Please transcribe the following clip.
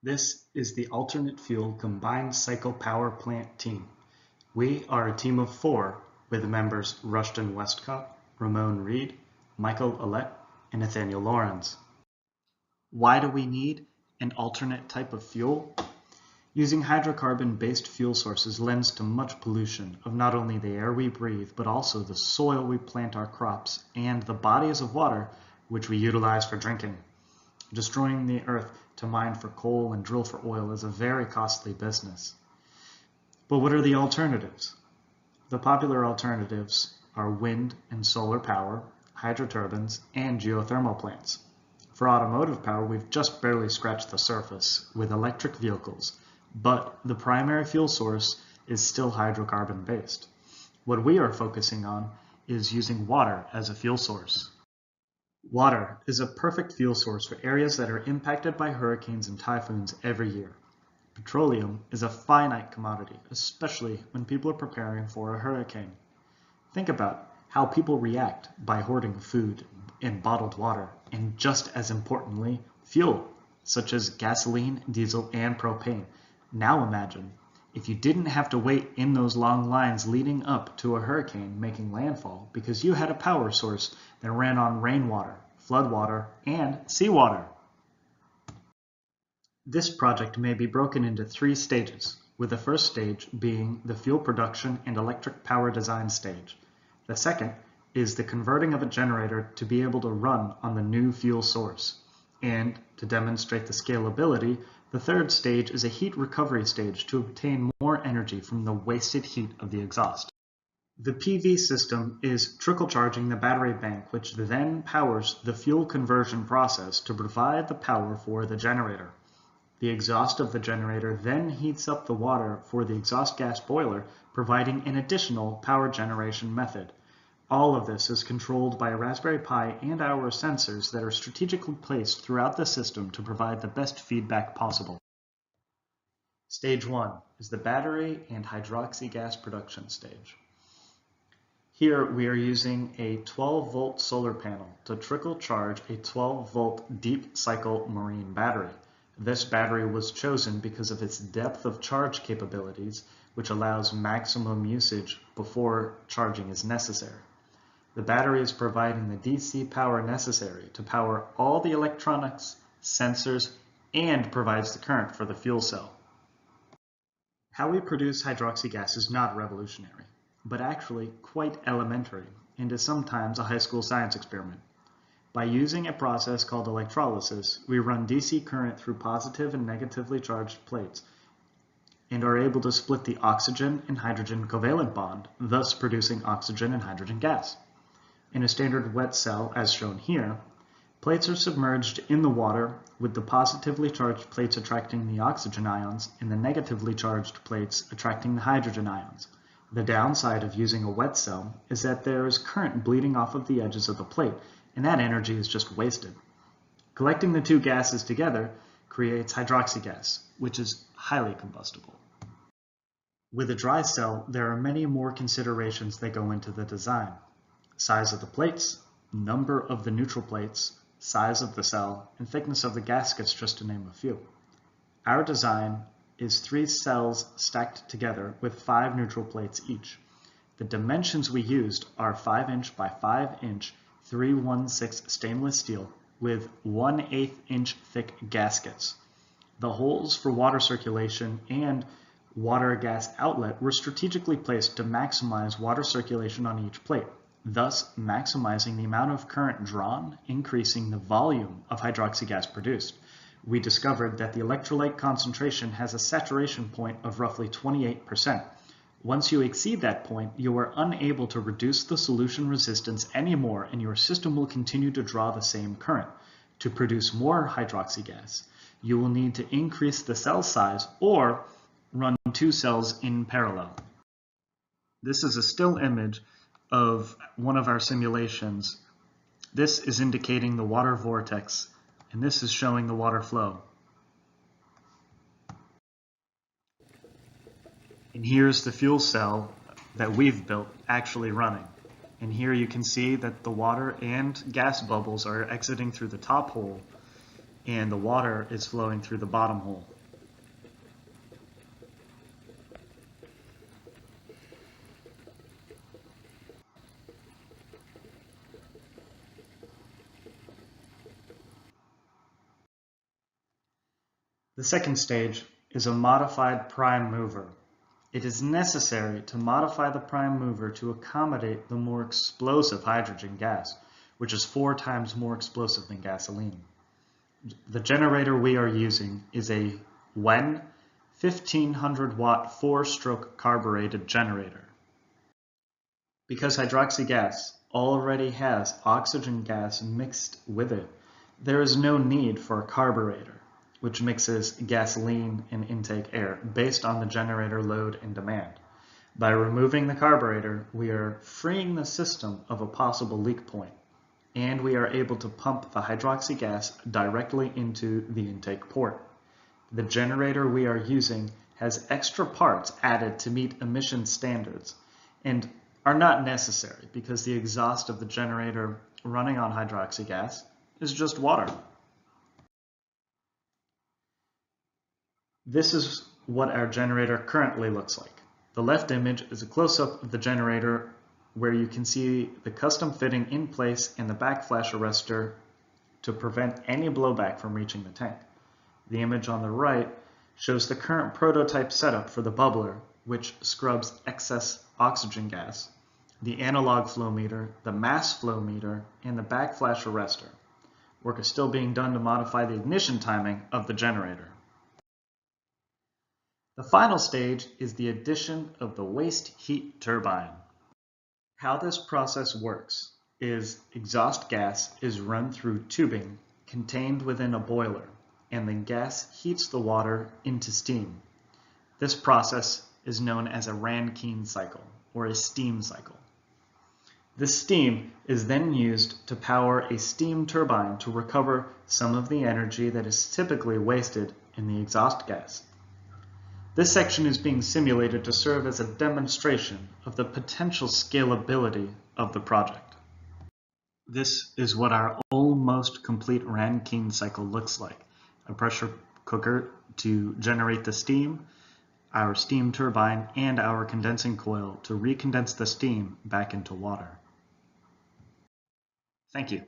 This is the Alternate Fuel Combined Cycle Power Plant team. We are a team of 4 with members Rushton Westcott, Ramon Reed, Michael Allette, and Nathaniel Llorens. Why do we need an alternate type of fuel? Using hydrocarbon-based fuel sources lends to much pollution of not only the air we breathe, but also the soil we plant our crops and the bodies of water which we utilize for drinking. Destroying the earth to mine for coal and drill for oil is a very costly business. But what are the alternatives? The popular alternatives are wind and solar power, hydroturbines, and geothermal plants. For automotive power, we've just barely scratched the surface with electric vehicles, but the primary fuel source is still hydrocarbon-based. What we are focusing on is using water as a fuel source. Water is a perfect fuel source for areas that are impacted by hurricanes and typhoons every year. Petroleum is a finite commodity, especially when people are preparing for a hurricane. Think about how people react by hoarding food and bottled water, and just as importantly, fuel, such as gasoline, diesel, and propane. Now imagine if you didn't have to wait in those long lines leading up to a hurricane making landfall because you had a power source that ran on rainwater, floodwater, and seawater. This project may be broken into 3 stages, with the first stage being the fuel production and electric power design stage. The second is the converting of a generator to be able to run on the new fuel source. And to demonstrate the scalability, the third stage is a heat recovery stage to obtain more energy from the wasted heat of the exhaust. The PV system is trickle charging the battery bank, which then powers the fuel conversion process to provide the power for the generator. The exhaust of the generator then heats up the water for the exhaust gas boiler, providing an additional power generation method. All of this is controlled by a Raspberry Pi and our sensors that are strategically placed throughout the system to provide the best feedback possible. Stage 1 is the battery and hydroxy gas production stage. Here we are using a 12-volt solar panel to trickle charge a 12-volt deep cycle marine battery. This battery was chosen because of its depth of charge capabilities, which allows maximum usage before charging is necessary. The battery is providing the DC power necessary to power all the electronics, sensors, and provides the current for the fuel cell. How we produce hydroxy gas is not revolutionary, but actually quite elementary and is sometimes a high school science experiment. By using a process called electrolysis, we run DC current through positive and negatively charged plates and are able to split the oxygen and hydrogen covalent bond, thus producing oxygen and hydrogen gas. In a standard wet cell, as shown here, plates are submerged in the water with the positively charged plates attracting the oxygen ions and the negatively charged plates attracting the hydrogen ions. The downside of using a wet cell is that there is current bleeding off of the edges of the plate, and that energy is just wasted. Collecting the 2 gases together creates hydroxy gas, which is highly combustible. With a dry cell, there are many more considerations that go into the design. Size of the plates, number of the neutral plates, size of the cell, and thickness of the gaskets, just to name a few. Our design is 3 cells stacked together with 5 neutral plates each. The dimensions we used are 5-inch by 5-inch 316 stainless steel with 1/8 inch thick gaskets. The holes for water circulation and water gas outlet were strategically placed to maximize water circulation on each plate, thus maximizing the amount of current drawn, increasing the volume of hydroxy gas produced. We discovered that the electrolyte concentration has a saturation point of roughly 28%. Once you exceed that point, you are unable to reduce the solution resistance anymore, and your system will continue to draw the same current. To produce more hydroxy gas, you will need to increase the cell size or run 2 cells in parallel. This is a still image of one of our simulations. This is indicating the water vortex, and this is showing the water flow. And here's the fuel cell that we've built actually running. And here you can see that the water and gas bubbles are exiting through the top hole, and the water is flowing through the bottom hole. The second stage is a modified prime mover. It is necessary to modify the prime mover to accommodate the more explosive hydrogen gas, which is 4 times more explosive than gasoline. The generator we are using is a WEN 1500 watt 4-stroke carbureted generator. Because hydroxy gas already has oxygen gas mixed with it, there is no need for a carburetor, which mixes gasoline and intake air based on the generator load and demand. By removing the carburetor, we are freeing the system of a possible leak point, and we are able to pump the hydroxy gas directly into the intake port. The generator we are using has extra parts added to meet emission standards and are not necessary because the exhaust of the generator running on hydroxy gas is just water. This is what our generator currently looks like. The left image is a close-up of the generator where you can see the custom fitting in place and the backflash arrestor to prevent any blowback from reaching the tank. The image on the right shows the current prototype setup for the bubbler, which scrubs excess oxygen gas, the analog flow meter, the mass flow meter, and the backflash arrestor. Work is still being done to modify the ignition timing of the generator. The final stage is the addition of the waste heat turbine. How this process works is exhaust gas is run through tubing contained within a boiler, and the gas heats the water into steam. This process is known as a Rankine cycle or a steam cycle. This steam is then used to power a steam turbine to recover some of the energy that is typically wasted in the exhaust gas. This section is being simulated to serve as a demonstration of the potential scalability of the project. This is what our almost complete Rankine cycle looks like. A pressure cooker to generate the steam, our steam turbine, and our condensing coil to recondense the steam back into water. Thank you.